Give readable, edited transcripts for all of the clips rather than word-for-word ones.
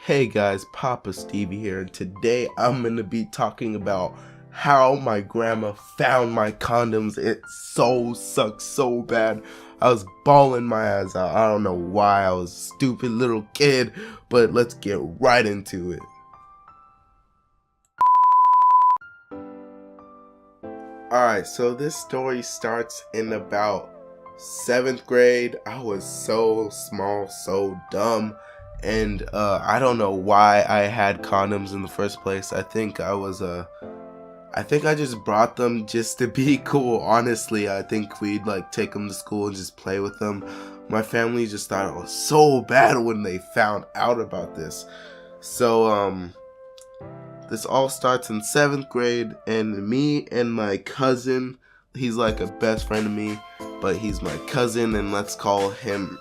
Hey guys, Papa Stevie here, and today I'm going to be talking about how my grandma found my condoms. It so sucks so bad. I was bawling my eyes out. I don't know why. I was a stupid little kid, but let's get right into it. Alright, so this story starts in about 7th grade. I was so small, so dumb. And I don't know why I had condoms in the first place. I think I just brought them just to be cool. Honestly, I think we'd take them to school and just play with them. My family just thought it was so bad when they found out about this. So this all starts in 7th grade, and me and my cousin, he's like a best friend of me, but he's my cousin, and let's call him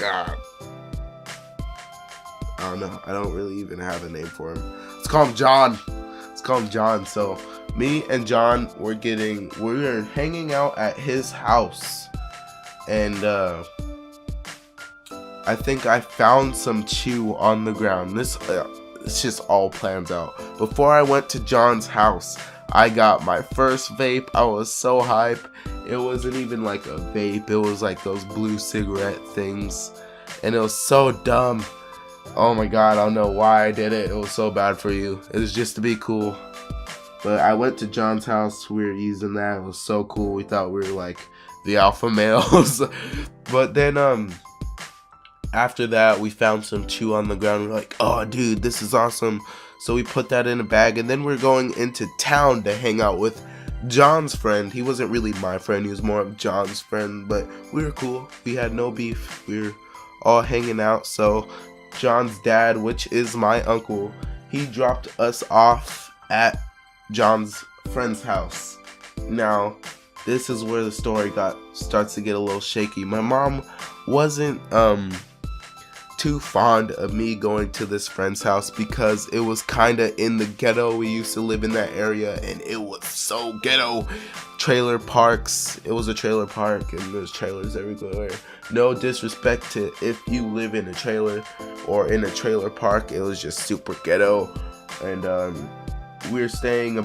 God. I don't know. I don't really even have a name for him. Let's call him John. So me and John we were hanging out at his house, and I think I found some chew on the ground. This just all plans out. Before I went to John's house, I got my first vape. I was so hype. It wasn't even like a vape. It was like those blue cigarette things, and it was so dumb. Oh my god, I don't know why I did it. It was so bad for you. It was just to be cool. But I went to John's house. We were using that. It was so cool. We thought we were like the alpha males. But then after that, we found some chew on the ground. We were like, oh dude, this is awesome. So we put that in a bag, and then we're going into town to hang out with John's friend. He wasn't really my friend. He was more of John's friend. But we were cool. We had no beef. We were all hanging out. So John's dad, which is my uncle, he dropped us off at John's friend's house. Now, this is where the story starts to get a little shaky. My mom wasn't too fond of me going to this friend's house because it was kind of in the ghetto. We used to live in that area, and it was so ghetto. Trailer parks. It was a trailer park, and there's trailers everywhere. No disrespect to if you live in a trailer or in a trailer park. It was just super ghetto. And we were staying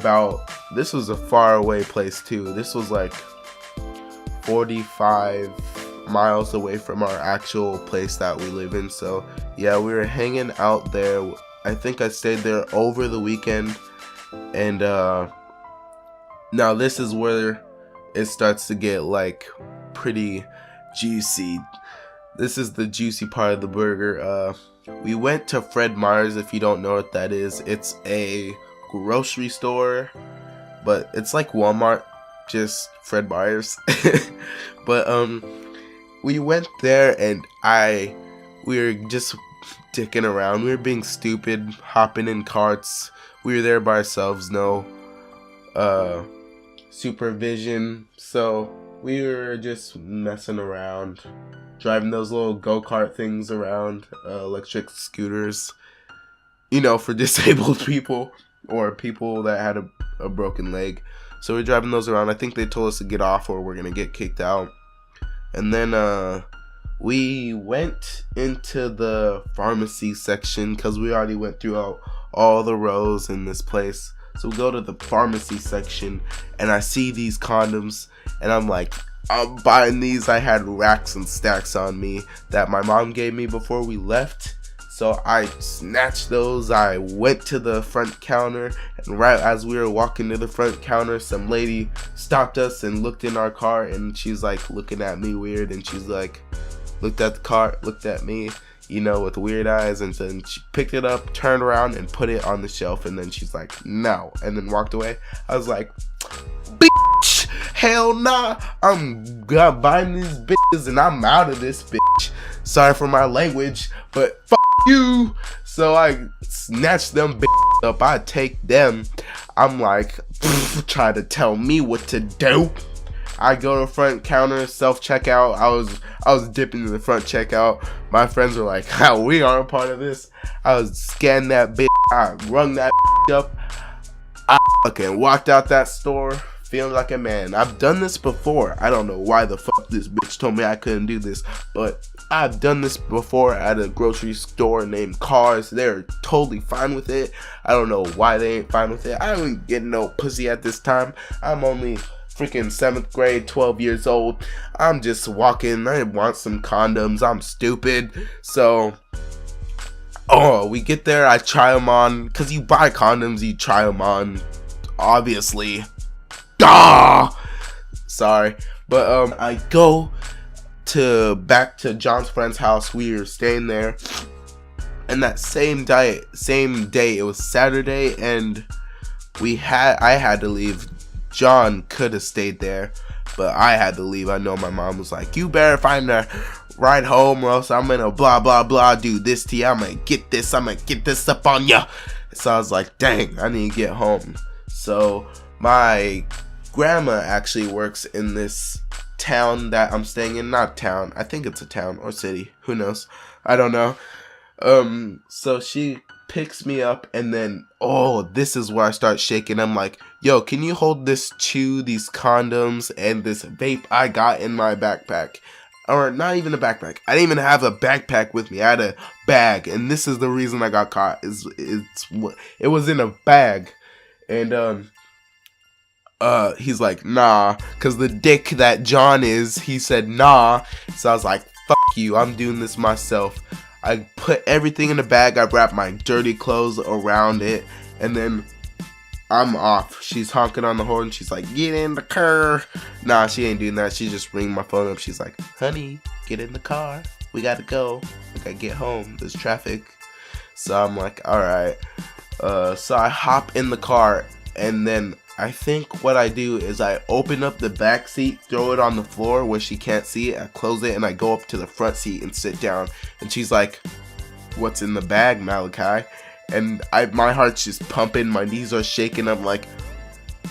this was a far away place too. This was like 45 miles away from our actual place that we live in. So yeah, we were hanging out there. I think I stayed there over the weekend. And now this is where it starts to get pretty juicy. This is the juicy part of the burger. We went to Fred Meyer's. If you don't know what that is, it's a grocery store, but it's like Walmart, just Fred Meyer's. But we went there, and we were just dicking around. We were being stupid, hopping in carts. We were there by ourselves, no supervision, so we were just messing around, driving those little go-kart things around, electric scooters, for disabled people or people that had a broken leg. So we're driving those around. I think they told us to get off or we're gonna get kicked out. And then we went into the pharmacy section because we already went through all the rows in this place. So we go to the pharmacy section, and I see these condoms, and I'm like, I'm buying these. I had racks and stacks on me that my mom gave me before we left. So I snatched those. I went to the front counter, and right as we were walking to the front counter, some lady stopped us and looked in our car, and she's like looking at me weird, and she's like, looked at the car, looked at me, with weird eyes, and then she picked it up, turned around, and put it on the shelf, and then she's like, no, and then walked away. I was like, bitch, hell nah, I'm buying these bitches, and I'm out of this bitch. Sorry for my language, but fuck you. So I snatched them bitches up, I take them, I'm like, try to tell me what to do. I go to the front counter, self-checkout. I was dipping in the front checkout. My friends were like, we aren't part of this. I was scanning that bitch. I rung that bitch up. I fucking walked out that store, feeling like a man. I've done this before. I don't know why the fuck this bitch told me I couldn't do this, but I've done this before at a grocery store named Cars. They're totally fine with it. I don't know why they ain't fine with it. I don't get no pussy at this time. I'm only freaking 7th grade, 12 years old. I'm just walking. I want some condoms. I'm stupid. So, we get there. I try them on. Because you buy condoms, you try them on. Obviously. Duh! Sorry. But I go back to John's friend's house. We were staying there. And that same day, it was Saturday, and I had to leave. John could have stayed there, but I had to leave. I know my mom was like, you better find a ride home or else I'm gonna blah blah blah do this to you. I'm gonna get this up on ya. So I was like, dang, I need to get home. So my grandma actually works in this town that I'm staying in. Not town, I think it's a town or city, who knows, I don't know. So she picks me up, and then this is where I start shaking. I'm like, yo, can you hold these condoms and this vape I got in my backpack? Or not even a backpack. I didn't even have a backpack with me. I had a bag, and this is the reason I got caught. It was in a bag, and he's like, nah, because the dick that John is, he said nah. So I was like, fuck you, I'm doing this myself. I put everything in the bag. I wrapped my dirty clothes around it, and then I'm off. She's honking on the horn. She's like, get in the car. Nah, she ain't doing that. She just ringing my phone up. She's like, honey, get in the car. We gotta go. We gotta get home. There's traffic. So I'm like, alright. So I hop in the car, and then I think what I do is I open up the back seat, throw it on the floor where she can't see it, I close it, and I go up to the front seat and sit down. And she's like, what's in the bag, Malachi? And my heart's just pumping, my knees are shaking. I'm like,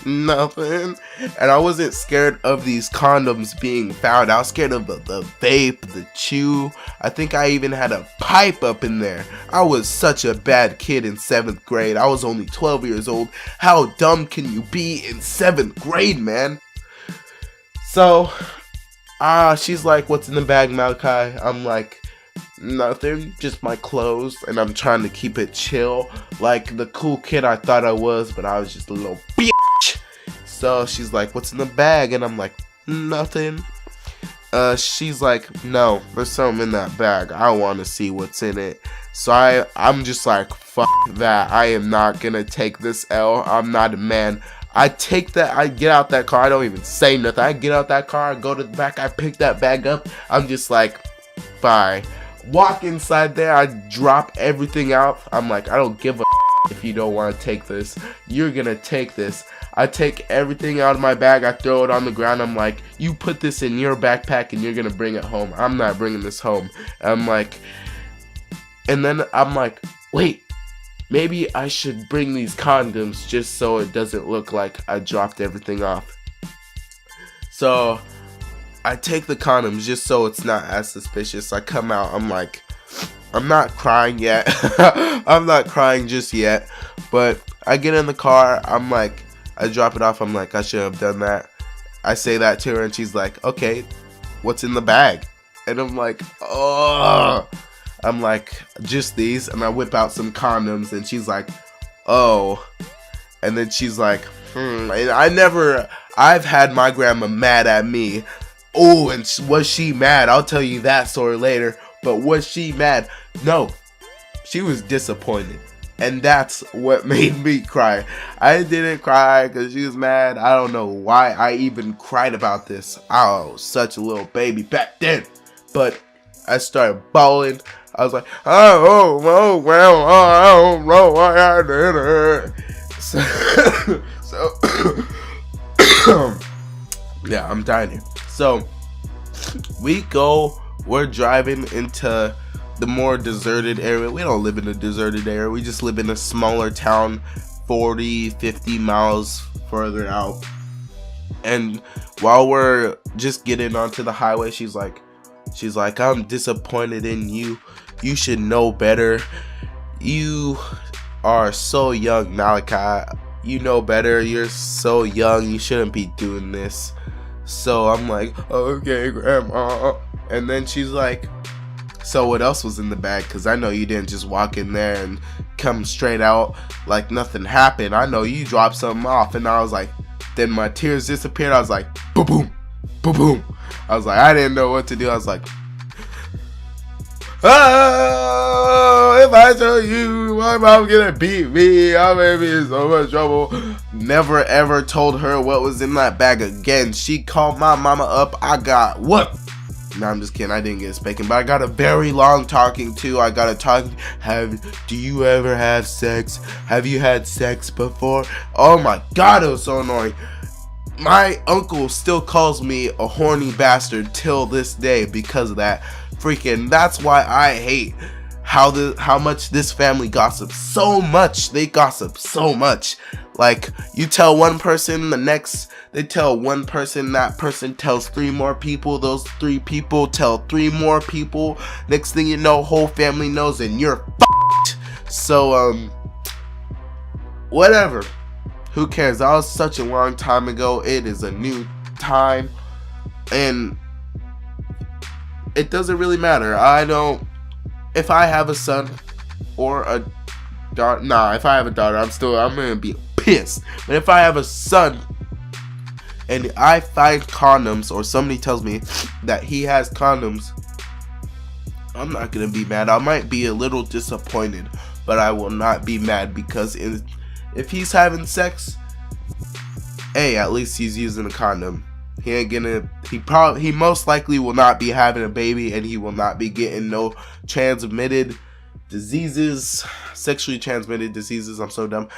nothing. And I wasn't scared of these condoms being found. I was scared of the vape, the chew. I think I even had a pipe up in there. I was such a bad kid in 7th grade. I was only 12 years old. How dumb can you be in 7th grade, man? So, she's like, what's in the bag, Malachi? I'm like, nothing, just my clothes. And I'm trying to keep it chill, like the cool kid I thought I was, but I was just a little bitch. So she's like, what's in the bag? And I'm like, nothing. She's like, no, there's something in that bag. I want to see what's in it. So I'm just like, fuck that. I am not gonna take this L. I'm not a man. I take that, I get out that car, I don't even say nothing. I get out that car, I go to the back, I pick that bag up. I'm just like, bye. Walk inside there, I drop everything out. I'm like, I don't give a if you don't want to take this. You're gonna take this. I take everything out of my bag, I throw it on the ground. I'm like, you put this in your backpack and you're gonna bring it home. I'm not bringing this home. I'm like, and then I'm like, wait, maybe I should bring these condoms just so it doesn't look like I dropped everything off. So I take the condoms just so it's not as suspicious. I come out, I'm like, I'm not crying yet. I'm not crying just yet. But I get in the car, I'm like, I drop it off, I'm like, I should have done that. I say that to her and she's like, okay, what's in the bag? And I'm like, oh. I'm like, just these. And I whip out some condoms and she's like, oh. And then she's like, And I've had my grandma mad at me. Oh, and was she mad? I'll tell you that story later. But was she mad? No. She was disappointed. And that's what made me cry. I didn't cry because she was mad. I don't know why I even cried about this. I was such a little baby back then. But I started bawling. I was like, oh, well, I don't know why I did it. So yeah, I'm dying here. So we're driving into the more deserted area. We don't live in a deserted area. We just live in a smaller town 40, 50 miles further out. And while we're just getting onto the highway, she's like, I'm disappointed in you. You should know better. You are so young, Malachi. you know better. You're so young. You shouldn't be doing this. So I'm like, okay, Grandma. And then she's like, so what else was in the bag? Because I know you didn't just walk in there and come straight out like nothing happened. I know you dropped something off. And I was like, then my tears disappeared. I was like, boom, boom, boom, boom. I was like, I didn't know what to do. I was like, oh, if I tell you, my mom's gonna beat me. I'm gonna be in so much trouble. Never ever told her what was in that bag again. She called my mama up. I got what? No, I'm just kidding. I didn't get a spanking, but I got a very long talking to. I got a talking. Do you ever have sex? Have you had sex before? Oh my God, it was so annoying. My uncle still calls me a horny bastard till this day because of that. Freaking, that's why I hate how much this family gossips so much. They gossip so much. Like, you tell one person, they tell one person, that person tells 3 more people, those 3 people tell 3 more people. Next thing you know, whole family knows and you're f***ed. So, whatever. Who cares? That was such a long time ago. It is a new time. And it doesn't really matter. If I have a son or a daughter, if I have a daughter, I'm gonna be pissed. But if I have a son and I find condoms, or somebody tells me that he has condoms, I'm not gonna be mad. I might be a little disappointed, but I will not be mad, because if he's having sex, hey, at least he's using a condom. He most likely will not be having a baby, and he will not be getting no transmitted diseases, sexually transmitted diseases. I'm so dumb.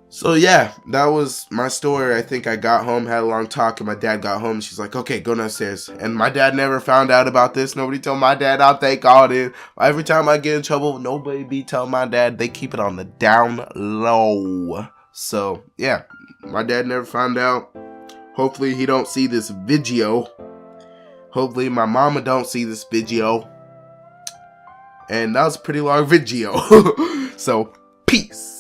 So yeah, that was my story. I think I got home, had a long talk, and my dad got home. She's like, okay, go downstairs. And my dad never found out about this. Nobody told my dad. I'll thank God. Every time I get in trouble, nobody be telling my dad. They keep it on the down low. So yeah, my dad never found out. Hopefully he don't see this video. Hopefully my mama don't see this video. And that was a pretty long video. So peace.